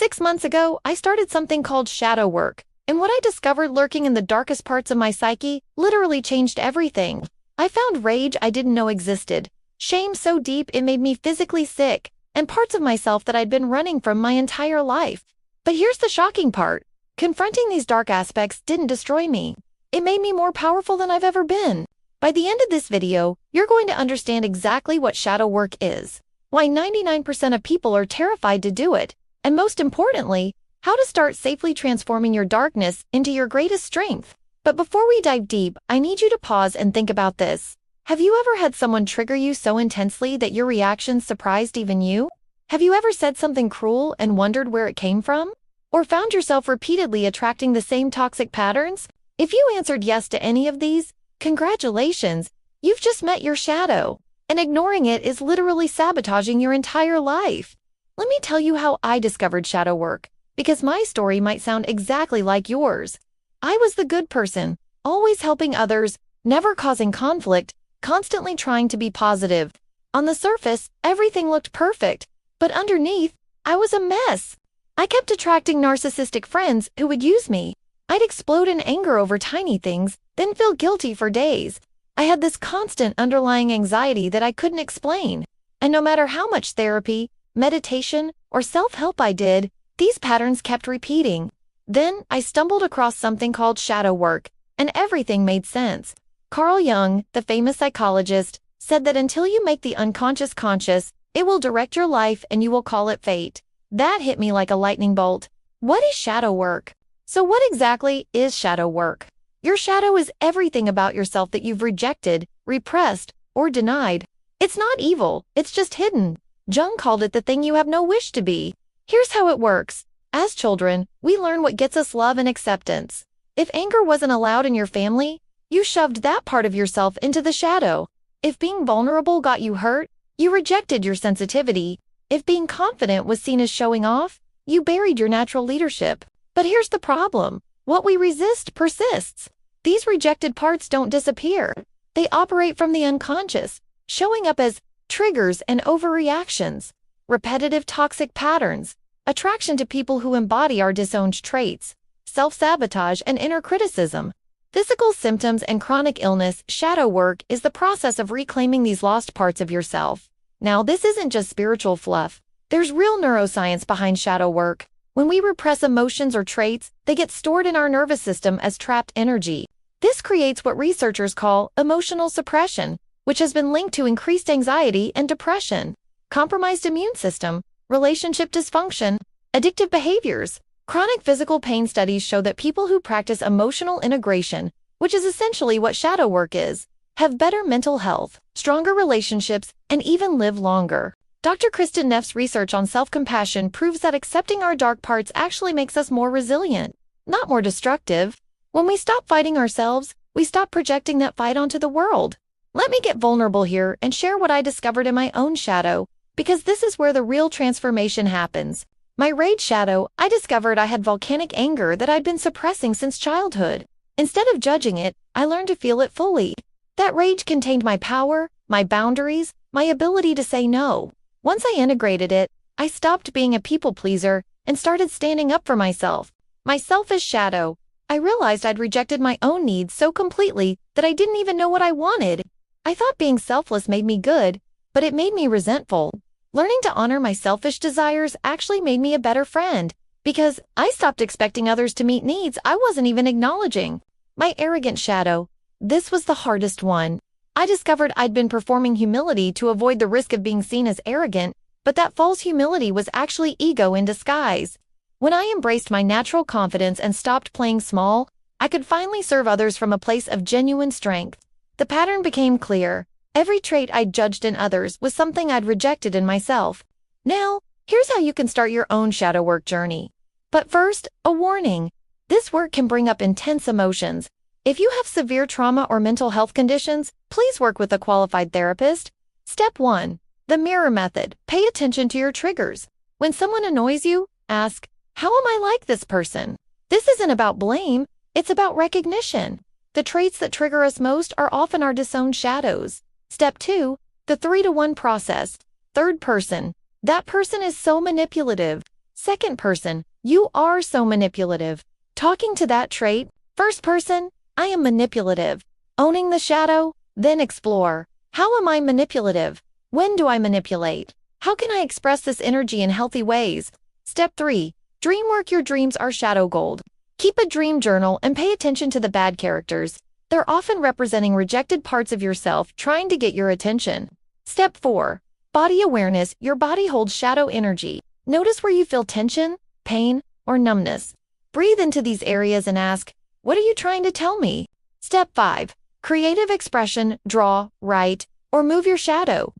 6 months ago, I started something called shadow work, and what I discovered lurking in the darkest parts of my psyche literally changed everything. I found rage I didn't know existed, shame so deep it made me physically sick, and parts of myself that I'd been running from my entire life. But here's the shocking part. Confronting these dark aspects didn't destroy me. It made me more powerful than I've ever been. By the end of this video, you're going to understand exactly what shadow work is, why 99% of people are terrified to do it, and most importantly, how to start safely transforming your darkness into your greatest strength. But before we dive deep, I need you to pause and think about this. Have you ever had someone trigger you so intensely that your reactions surprised even you? Have you ever said something cruel and wondered where it came from? Or found yourself repeatedly attracting the same toxic patterns? If you answered yes to any of these, congratulations, you've just met your shadow. And ignoring it is literally sabotaging your entire life. Let me tell you how I discovered shadow work, because my story might sound exactly like yours. I was the good person, always helping others, never causing conflict, constantly trying to be positive. On the surface, everything looked perfect, but underneath, I was a mess. I kept attracting narcissistic friends who would use me. I'd explode in anger over tiny things, then feel guilty for days. I had this constant underlying anxiety that I couldn't explain. And no matter how much therapy, meditation, or self-help I did, these patterns kept repeating. Then I stumbled across something called shadow work, and everything made sense. Carl Jung, the famous psychologist, said that until you make the unconscious conscious, it will direct your life and you will call it fate. That hit me like a lightning bolt. What is shadow work? So what exactly is shadow work? Your shadow is everything about yourself that you've rejected, repressed, or denied. It's not evil, it's just hidden. Jung called it the thing you have no wish to be. Here's how it works. As children, we learn what gets us love and acceptance. If anger wasn't allowed in your family, you shoved that part of yourself into the shadow. If being vulnerable got you hurt, you rejected your sensitivity. If being confident was seen as showing off, you buried your natural leadership. But here's the problem. What we resist persists. These rejected parts don't disappear. They operate from the unconscious, showing up as triggers and overreactions, repetitive toxic patterns, attraction to people who embody our disowned traits, self-sabotage and inner criticism, physical symptoms and chronic illness. Shadow work is the process of reclaiming these lost parts of yourself. Now, this isn't just spiritual fluff. There's real neuroscience behind shadow work. When we repress emotions or traits, they get stored in our nervous system as trapped energy. This creates what researchers call emotional suppression, which has been linked to increased anxiety and depression, compromised immune system, relationship dysfunction, addictive behaviors. Chronic physical pain studies show that people who practice emotional integration, which is essentially what shadow work is, have better mental health, stronger relationships, and even live longer. Dr. Kristin Neff's research on self-compassion proves that accepting our dark parts actually makes us more resilient, not more destructive. When we stop fighting ourselves, we stop projecting that fight onto the world. Let me get vulnerable here and share what I discovered in my own shadow, because this is where the real transformation happens. My rage shadow, I discovered I had volcanic anger that I'd been suppressing since childhood. Instead of judging it, I learned to feel it fully. That rage contained my power, my boundaries, my ability to say no. Once I integrated it, I stopped being a people pleaser and started standing up for myself. My selfish shadow, I realized I'd rejected my own needs so completely that I didn't even know what I wanted. I thought being selfless made me good, but it made me resentful. Learning to honor my selfish desires actually made me a better friend, because I stopped expecting others to meet needs I wasn't even acknowledging. My arrogant shadow, this was the hardest one. I discovered I'd been performing humility to avoid the risk of being seen as arrogant, but that false humility was actually ego in disguise. When I embraced my natural confidence and stopped playing small, I could finally serve others from a place of genuine strength. The pattern became clear. Every trait I'd judged in others was something I'd rejected in myself. Now, here's how you can start your own shadow work journey. But first, a warning. This work can bring up intense emotions. If you have severe trauma or mental health conditions, please work with a qualified therapist. Step 1. The mirror method. Pay attention to your triggers. When someone annoys you, ask, how am I like this person? This isn't about blame, it's about recognition. The traits that trigger us most are often our disowned shadows. Step 2. The 3-to-1 process. Third person. That person is so manipulative, Second person, you are so manipulative. Talking to that trait. First person, I am manipulative. Owning the shadow, then explore. How am I manipulative? When do I manipulate? How can I express this energy in healthy ways? Step 3. Dream work. Your dreams are shadow gold. Keep a dream journal and pay attention to the bad characters. They're often representing rejected parts of yourself trying to get your attention. Step 4. Body awareness. Your body holds shadow energy. Notice where you feel tension, pain, or numbness. Breathe into these areas and ask, what are you trying to tell me? Step 5. Creative expression. Draw, write, or move your shadow.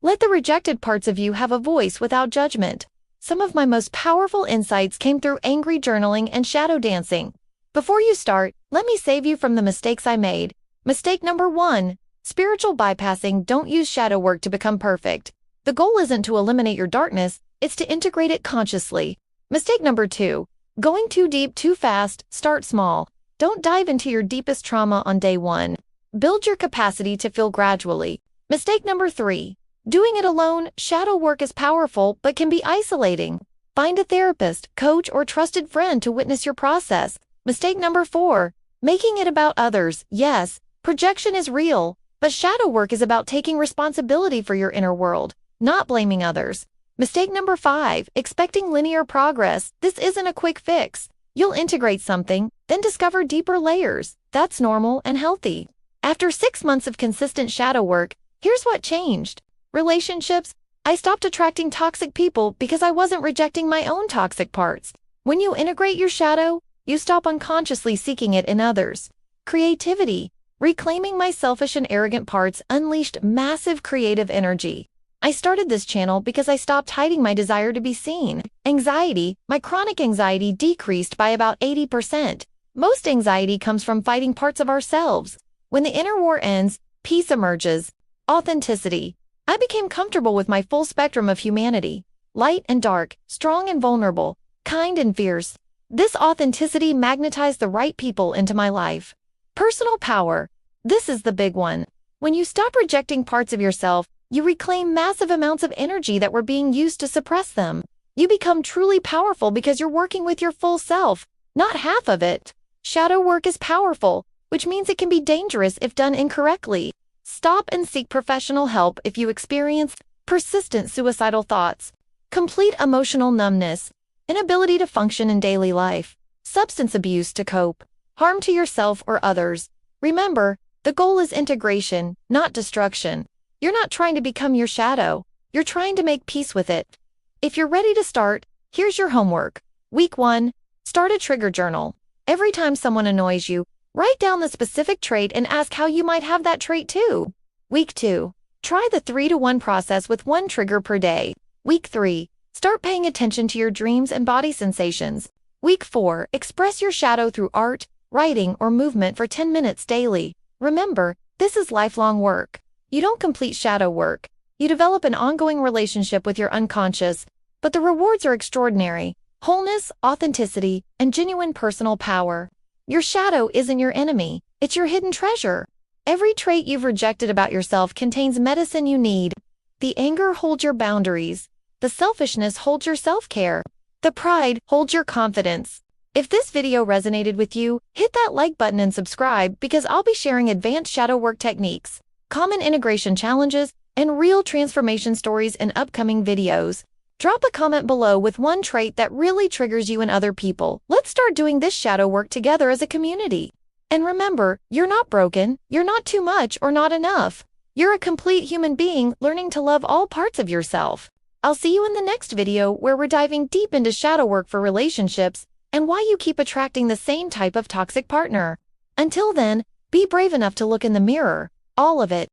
Let the rejected parts of you have a voice without judgment. Some of my most powerful insights came through angry journaling and shadow dancing. Before you start, let me save you from the mistakes I made. Mistake number 1. Spiritual bypassing. Don't use shadow work to become perfect. The goal isn't to eliminate your darkness, it's to integrate it consciously. Mistake number 2. Going too deep too fast. Start small. Don't dive into your deepest trauma on day 1. Build your capacity to feel gradually. Mistake number 3. Doing it alone. Shadow work is powerful but can be isolating. Find a therapist, coach, or trusted friend to witness your process. Mistake number 4. Making it about others. Yes, projection is real, but shadow work is about taking responsibility for your inner world, not blaming others. Mistake number 5. Expecting linear progress. This isn't a quick fix. You'll integrate something, then discover deeper layers. That's normal and healthy. After 6 months of consistent shadow work, here's what changed. Relationships. I stopped attracting toxic people because I wasn't rejecting my own toxic parts. When you integrate your shadow, you stop unconsciously seeking it in others. Creativity. Reclaiming my selfish and arrogant parts unleashed massive creative energy. I started this channel because I stopped hiding my desire to be seen. Anxiety. My chronic anxiety decreased by about 80%. Most anxiety comes from fighting parts of ourselves. When the inner war ends, peace emerges. Authenticity. I became comfortable with my full spectrum of humanity. Light and dark, strong and vulnerable, kind and fierce. This authenticity magnetized the right people into my life. Personal power. This is the big one. When you stop rejecting parts of yourself, you reclaim massive amounts of energy that were being used to suppress them. You become truly powerful because you're working with your full self, not half of it. Shadow work is powerful, which means it can be dangerous if done incorrectly. Stop and seek professional help if you experience persistent suicidal thoughts, complete emotional numbness, inability to function in daily life, substance abuse to cope, harm to yourself or others. Remember, the goal is integration, not destruction. You're not trying to become your shadow. You're trying to make peace with it. If you're ready to start, here's your homework. Week 1. Start a trigger journal. Every time someone annoys you, write down the specific trait and ask how you might have that trait too. Week 2. Try the 3-to-1 process with 1 trigger per day. Week 3. Start paying attention to your dreams and body sensations. Week 4. Express your shadow through art, writing, or movement for 10 minutes daily. Remember, this is lifelong work. You don't complete shadow work. You develop an ongoing relationship with your unconscious, but the rewards are extraordinary. Wholeness, authenticity, and genuine personal power. Your shadow isn't your enemy, it's your hidden treasure. Every trait you've rejected about yourself contains medicine you need. The anger holds your boundaries. The selfishness holds your self-care. The pride holds your confidence. If this video resonated with you, hit that like button and subscribe because I'll be sharing advanced shadow work techniques, common integration challenges, and real transformation stories in upcoming videos. Drop a comment below with one trait that really triggers you and other people. Let's start doing this shadow work together as a community. And remember, you're not broken, you're not too much or not enough. You're a complete human being learning to love all parts of yourself. I'll see you in the next video where we're diving deep into shadow work for relationships and why you keep attracting the same type of toxic partner. Until then, be brave enough to look in the mirror, all of it.